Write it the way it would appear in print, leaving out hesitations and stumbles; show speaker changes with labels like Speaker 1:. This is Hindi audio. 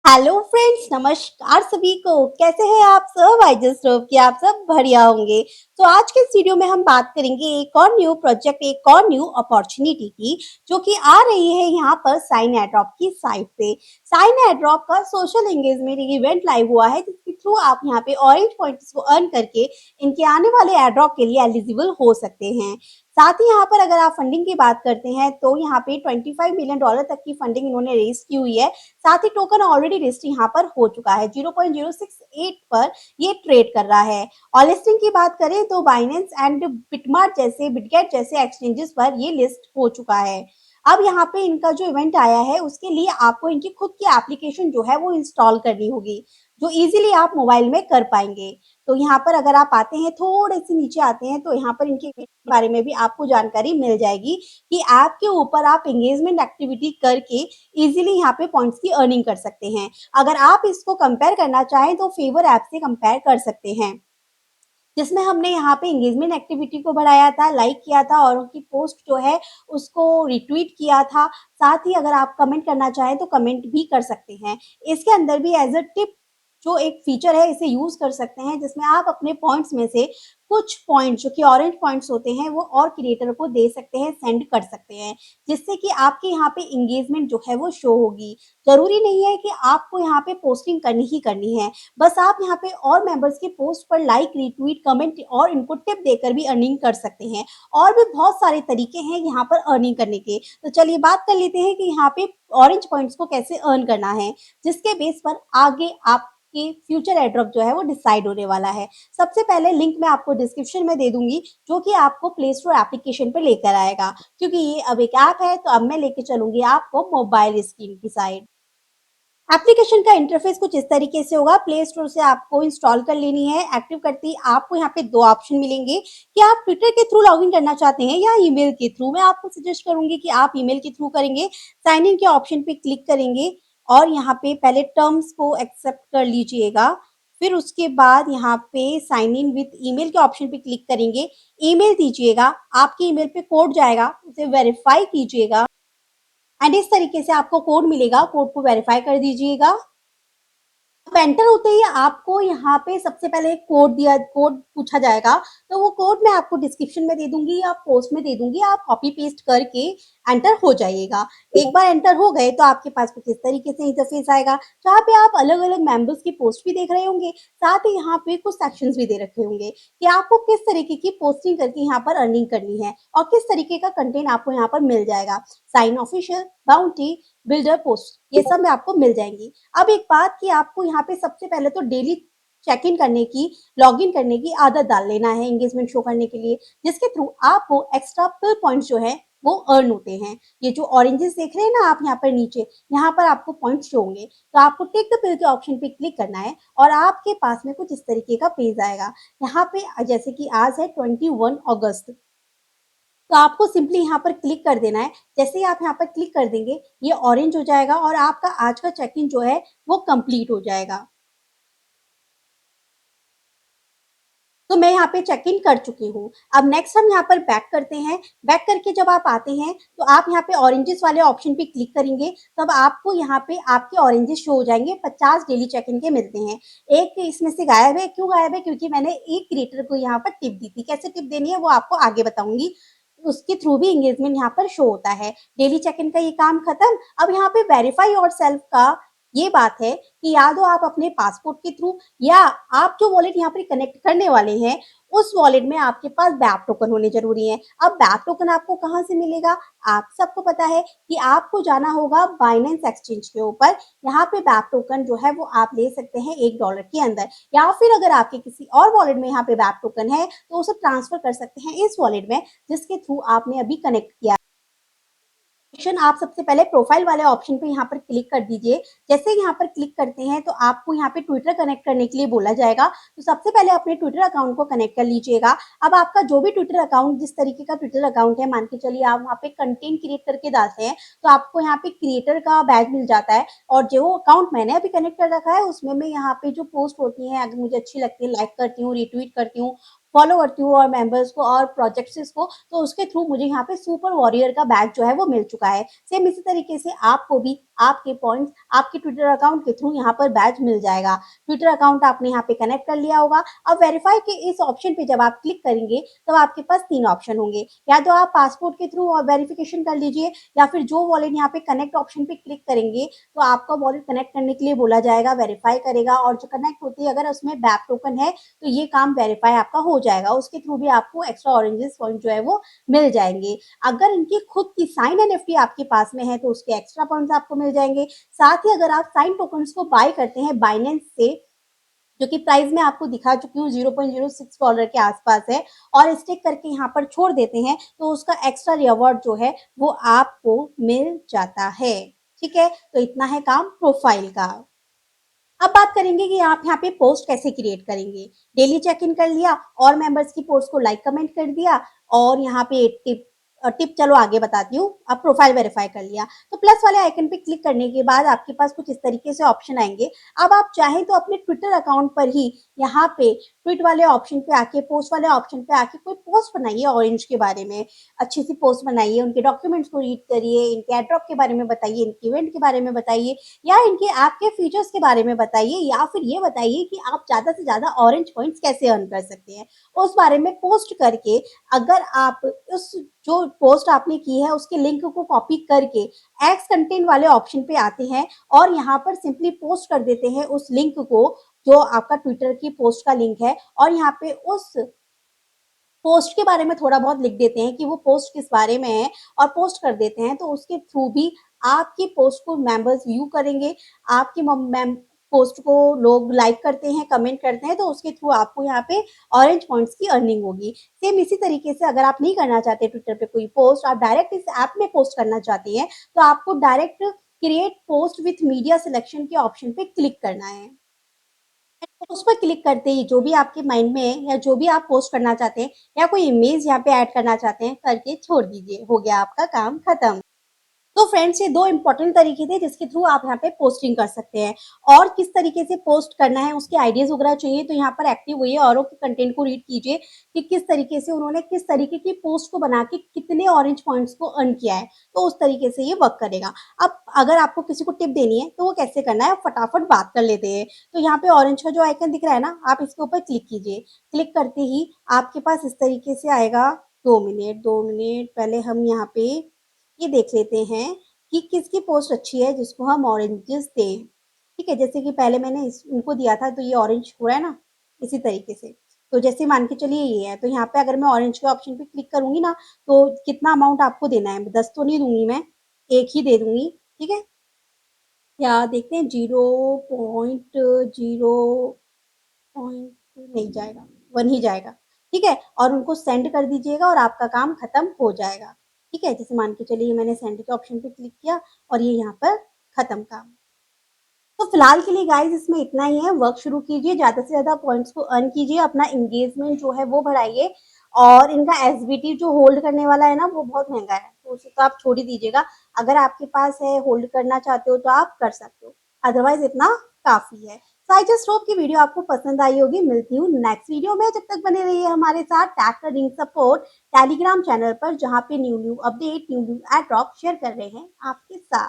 Speaker 1: हेलो फ्रेंड्स, नमस्कार सभी को। कैसे हैं आप सब? आई जस्ट होप कि आप सब बढ़िया होंगे। तो आज के इस वीडियो में हम बात करेंगे एक और न्यू प्रोजेक्ट, एक और न्यू अपॉर्चुनिटी की, जो कि आ रही है यहाँ पर साइन एड्रॉप की साइट पे। साइन एड्रॉप का सोशल एंगेजमेंट इवेंट लाइव हुआ है, जिसके थ्रू आप यहाँ पे ऑरेंज पॉइंट्स को अर्न करके इनके आने वाले एड्रॉप के लिए एलिजिबल हो सकते हैं। साथ ही यहाँ पर अगर आप फंडिंग की बात करते हैं तो यहाँ पे $25 मिलियन तक की फंडिंग इन्होंने रेज की हुई है। साथ ही टोकन ऑलरेडी लिस्ट यहाँ पर हो चुका है, 0.068 पर ये ट्रेड कर रहा है। और लिस्टिंग की बात करें तो बाइनेंस एंड बिटमार्ट जैसे, बिटगेट जैसे एक्सचेंजेस पर ये लिस्ट हो चुका है। अब यहाँ पे इनका जो इवेंट आया है उसके लिए आपको इनकी खुद की एप्लीकेशन जो है वो इंस्टॉल करनी होगी, जो इजीली आप मोबाइल में कर पाएंगे। तो यहाँ पर अगर आप आते हैं, थोड़े से नीचे आते हैं, तो यहाँ पर इनके बारे में भी आपको जानकारी मिल जाएगी कि ऐप के ऊपर आप एंगेजमेंट एक्टिविटी करके इजीली यहाँ पे पॉइंट्स की अर्निंग कर सकते हैं। अगर आप इसको कंपेयर करना चाहें तो फेवर ऐप से कंपेयर कर सकते हैं, जिसमें हमने यहाँ पे एंगेजमेंट एक्टिविटी को बढ़ाया था, लाइक किया था और उनकी पोस्ट जो है उसको रिट्वीट किया था। साथ ही अगर आप कमेंट करना चाहें तो कमेंट भी कर सकते हैं। इसके अंदर भी एज अ टिप जो एक फीचर है, इसे यूज कर सकते हैं, जिसमें आप अपने पॉइंट्स में से कुछ पॉइंट जो कि ऑरेंज पॉइंट्स होते हैं वो और क्रिएटर को दे सकते हैं, सेंड कर सकते हैं, जिससे कि आपके यहाँ पे एंगेजमेंट जो है वो शो होगी। जरूरी नहीं है कि आपको यहाँ पे पोस्टिंग करनी ही करनी है, बस आप यहाँ पे और मेंबर्स के पोस्ट पर लाइक, रीट्वीट, कमेंट और इनको टिप देकर भी अर्निंग कर सकते हैं। और भी बहुत सारे तरीके हैं यहाँ पर अर्निंग करने के। तो चलिए बात कर लेते हैं कि यहाँ पे ऑरेंज पॉइंट्स को कैसे अर्न करना है, जिसके बेस पर आगे आप कि फ्यूचर एड्रॉप जो है वो डिसाइड होने वाला है। सबसे पहले लिंक मैं आपको डिस्क्रिप्शन में दे दूंगी, जो कि आपको प्ले स्टोर एप्लीकेशन पे लेकर आएगा, क्योंकि ये अब एक ऐप है तो अब मैं लेके चलूंगी आपको मोबाइल स्क्रीन की साइड। एप्लीकेशन का इंटरफेस कुछ इस तरीके से होगा। प्ले स्टोर से आपको इंस्टॉल कर लेनी है। एक्टिव करते ही आपको यहाँ पे दो ऑप्शन मिलेंगे कि आप ट्विटर के थ्रू लॉगिन करना चाहते हैं या ईमेल के थ्रू। मैं आपको सजेस्ट करूंगी कि आप ईमेल के थ्रू करेंगे। साइन इन के ऑप्शन पे क्लिक करेंगे और यहाँ पे पहले टर्म्स को एक्सेप्ट कर लीजिएगा। फिर उसके बाद यहाँ पे साइन इन विथ ईमेल के ऑप्शन पे क्लिक करेंगे। ईमेल दीजिएगा, आपके ईमेल पे कोड जाएगा, उसे वेरीफाई कीजिएगा एंड इस तरीके से आपको कोड मिलेगा। कोड को वेरीफाई कर दीजिएगा। अब एंटर होते ही आपको यहाँ पे सबसे पहले कोड पूछा जाएगा, तो वो कोड मैं आपको डिस्क्रिप्शन में दे दूंगी या पोस्ट में दे दूंगी, आप कॉपी पेस्ट करके एंटर हो जाइएगा। एक बार एंटर हो गए तो आपके पास कुछ इस तरीके से इंटरफेस आएगा, जहाँ पे आप अलग अलग मेंबर्स की पोस्ट भी देख रहे होंगे। साथ ही यहाँ पे कुछ सेक्शंस भी दे रखे होंगे कि आपको किस तरीके की पोस्टिंग करके यहाँ पर अर्निंग करनी है और किस तरीके का कंटेंट आपको यहाँ पर मिल जाएगा। Sign official, bounty, builder post, ये सब में आपको मिल जाएंगी। अब एक बात कि आपको यहाँ पे सबसे पहले तो डेली चेक इन करने की, लॉग इन करने की आदत डाल लेना है एंगेजमेंट शो करने के लिए, जिसके थ्रू आपको एक्स्ट्रा पिल पॉइंट्स जो है वो अर्न होते हैं। ये जो ऑरेंजेस देख रहे हैं ना आप यहाँ पर नीचे, यहाँ पर आपको पॉइंट्स शो होंगे, तो आपको टेक द पिल के ऑप्शन पे क्लिक करना है और आपके पास में कुछ इस तरीके का पेज आएगा। यहाँ पे जैसे कि आज है 21 अगस्त, तो आपको सिंपली यहाँ पर क्लिक कर देना है। जैसे ही आप यहाँ पर क्लिक कर देंगे, ये ऑरेंज हो जाएगा और आपका आज का चेक इन जो है वो कंप्लीट हो जाएगा। तो मैं यहाँ पे चेक इन कर चुकी हूँ। अब नेक्स्ट हम यहाँ पर बैक करते हैं। बैक करके जब आप आते हैं तो आप यहाँ पे ऑरेंजेस वाले ऑप्शन पे क्लिक करेंगे, तब आपको यहाँ पे आपके ऑरेंजेस शो हो जाएंगे। 50 डेली चेक इन के मिलते हैं। एक इसमें से गायब है, क्यों गायब है? क्योंकि मैंने एक क्रिएटर को यहाँ पर टिप दी थी। कैसे टिप देनी है वो आपको आगे बताऊंगी, उसके थ्रू भी एंगेजमेंट यहाँ पर शो होता है। डेली चेक इन का ये काम खत्म। अब यहाँ पे वेरीफाई योर सेल्फ का ये बात है कि या तो आप अपने पासपोर्ट के थ्रू या आप जो वॉलेट यहाँ पर कनेक्ट करने वाले हैं उस वॉलेट में आपके पास बैप टोकन होने जरूरी है। अब बैप टोकन आपको कहाँ से मिलेगा? आप सबको पता है कि आपको जाना होगा बाइनेंस एक्सचेंज के ऊपर। यहाँ पे बैप टोकन जो है वो आप ले सकते हैं $1 के अंदर, या फिर अगर आपके किसी और वॉलेट में यहाँ पे बैप टोकन है तो उसे ट्रांसफर कर सकते हैं इस वॉलेट में जिसके थ्रू आपने अभी कनेक्ट किया। आप सबसे पहले प्रोफाइल वाले ऑप्शन पे यहाँ पर क्लिक कर दीजिए। जैसे यहाँ पर क्लिक करते हैं तो आपको यहाँ पे ट्विटर कनेक्ट करने के लिए बोला जाएगा, तो सबसे पहले अपने ट्विटर अकाउंट को कनेक्ट कर लीजिएगा। अब आपका जो भी ट्विटर अकाउंट, जिस तरीके का ट्विटर अकाउंट है, मान के चलिए आप वहाँ पे कंटेंट क्रिएट करके डालते हैं तो आपको यहाँ पे क्रिएटर का बैज मिल जाता है। और जो अकाउंट मैंने अभी कनेक्ट कर रखा है उसमें मैं यहाँ पे जो पोस्ट होती है अगर मुझे अच्छी लगती है लाइक करती हूँ, रिट्वीट करती हूँ, फॉलो करती हूँ और मेंबर्स को और प्रोजेक्ट्स को, तो उसके थ्रू मुझे यहाँ पे सुपर वॉरियर का बैच जो है वो मिल चुका है। सेम इसी तरीके से आपको भी आपके पॉइंट्स आपके ट्विटर अकाउंट के थ्रू यहाँ पर बैच मिल जाएगा। ट्विटर अकाउंट आपने यहाँ पे कनेक्ट कर लिया होगा। अब वेरीफाई के इस ऑप्शन पे जब आप क्लिक करेंगे तब आपके पास 3 ऑप्शन होंगे। या तो आप पासपोर्ट के थ्रू वेरिफिकेशन कर लीजिए, या फिर जो वॉलेट यहाँ पे कनेक्ट ऑप्शन पे क्लिक करेंगे तो आपका वॉलेट कनेक्ट करने के लिए बोला जाएगा, वेरीफाई करेगा, और जो कनेक्ट होती है अगर उसमें बैक टोकन है तो ये काम वेरीफाई आपका हो जाएगा। उसके थ्रू भी आपको एक्स्ट्रा ऑरेंजेस पॉइंट जो है वो मिल जाएंगे। अगर इनकी खुद की साइन एनएफटी आपके पास में है तो उसके एक्स्ट्रा पॉइंट्स आपको मिल जाएंगे। साथ ही अगर आप साइन टोकन्स को बाय करते हैं बाइनेंस से, जो कि प्राइस में आपको दिखा चुकी हूँ $0.06 के आसपास है, और स्टेक करके यहाँ पर छोड़ देते हैं तो उसका एक्स्ट्रा रिवॉर्ड जो है वो आपको मिल जाता है। ठीक है, तो इतना है काम प्रोफाइल का। अब बात करेंगे कि आप यहाँ पे पोस्ट कैसे क्रिएट करेंगे। डेली चेक इन कर लिया और मेंबर्स की पोस्ट को लाइक कमेंट कर दिया, और यहाँ पे टिप चलो आगे बताती हूँ। अब प्रोफाइल वेरीफाई कर लिया तो प्लस वाले आइकन पे क्लिक करने के बाद आपके पास कुछ इस तरीके से ऑप्शन आएंगे। अब आप चाहें तो अपने ट्विटर अकाउंट पर ही यहाँ पे ट्वीट वाले ऑप्शन पे आके, पोस्ट वाले ऑप्शन पे आके कोई पोस्ट बनाइए ऑरेंज के बारे में। अच्छी सी पोस्ट बनाइए, उनके डॉक्यूमेंट्स को रीड करिए, इनके एड्रॉप के बारे में बताइए, इनके इवेंट के बारे में बताइए, या इनके ऐप के फीचर्स के बारे में बताइए, या फिर ये बताइए कि आप ज़्यादा से ज़्यादा ऑरेंज पॉइंट्स कैसे अर्न कर सकते हैं। उस बारे में पोस्ट करके, अगर आप उस जो पोस्ट आपने की है उसके लिंक को कॉपी करके एक्स कंटेंट वाले ऑप्शन पे आते हैं और यहाँ पर सिंपली पोस्ट कर देते हैं उस लिंक को, जो आपका ट्विटर की पोस्ट का लिंक है, और यहाँ पे उस पोस्ट के बारे में थोड़ा बहुत लिख देते हैं कि वो पोस्ट किस बारे में है और पोस्ट कर देते हैं, तो उसके थ्रू भी आपकी पोस्ट को मेंबर्स व्यू करेंगे। आपकी पोस्ट को लोग लाइक करते हैं, कमेंट करते हैं, तो उसके थ्रू आपको यहाँ पे ऑरेंज पॉइंट्स की अर्निंग होगी। सेम इसी तरीके से अगर आप नहीं करना चाहते ट्विटर पे कोई पोस्ट, आप डायरेक्ट इस ऐप में पोस्ट करना चाहते हैं, तो आपको direct create post with media selection के ऑप्शन पे क्लिक करना है। उस पर क्लिक करते ही जो भी आपके माइंड में है या जो भी आप पोस्ट करना चाहते हैं या कोई इमेज यहाँ पे ऐड करना चाहते हैं, करके छोड़ दीजिए, हो गया आपका काम खत्म। तो फ्रेंड्स, ये 2 इम्पोर्टेंट तरीके थे जिसके थ्रू आप यहाँ पे पोस्टिंग कर सकते हैं। और किस तरीके से पोस्ट करना है उसके आइडियाज़ वगैरह चाहिए तो यहाँ पर एक्टिव होइए, औरों के कंटेंट को रीड कीजिए कि किस तरीके से उन्होंने किस तरीके की पोस्ट को बना के कितने ऑरेंज पॉइंट्स को अर्न किया है, तो उस तरीके से ये वर्क करेगा। अब अगर आपको किसी को टिप देनी है तो वो कैसे करना है, फटाफट बात कर लेते हैं। तो यहाँ पे ऑरेंज का जो आइकन दिख रहा है ना, आप इसके ऊपर क्लिक कीजिए। क्लिक करते ही आपके पास इस तरीके से आएगा। 2 मिनट पहले हम यहाँ पे ये देख लेते हैं कि किसकी पोस्ट अच्छी है जिसको हम ऑरेंजेस दें। ठीक है, जैसे कि पहले मैंने उनको दिया था तो ये ऑरेंज हो रहा है ना, इसी तरीके से। तो जैसे मान के चलिए ये है, तो यहाँ पे अगर मैं ऑरेंज के ऑप्शन पे क्लिक करूंगी ना, तो कितना अमाउंट आपको देना है, 10 तो नहीं दूंगी मैं, एक ही दे दूंगी। ठीक है, या देखते हैं, 0.0 नहीं जाएगा, 1 ही जाएगा। ठीक है, और उनको सेंड कर दीजिएगा और आपका काम खत्म हो जाएगा। ठीक है, जैसे मान के चलिए मैंने सेंड के ऑप्शन पे क्लिक किया और ये यहाँ पर खत्म काम। तो फिलहाल के लिए गाइस इसमें इतना ही है। वर्क शुरू कीजिए, ज़्यादा से ज़्यादा पॉइंट्स को अर्न कीजिए, अपना एंगेजमेंट जो है वो बढ़ाइए, और इनका एसबीटी जो होल्ड करने वाला है ना वो बहुत महंगा है, तो उसे तो आप छोड़ ही दीजिएगा। अगर आपके पास है, होल्ड करना चाहते हो तो आप कर सकते हो, अदरवाइज इतना काफ़ी है। सो आई जस्ट होप कि वीडियो आपको पसंद आई होगी। मिलती हूँ नेक्स्ट वीडियो में, जब तक बने रहिए हमारे साथ tag caring support Telegram channel पर, जहाँ पे new update, new airdrop share कर रहे हैं आपके साथ।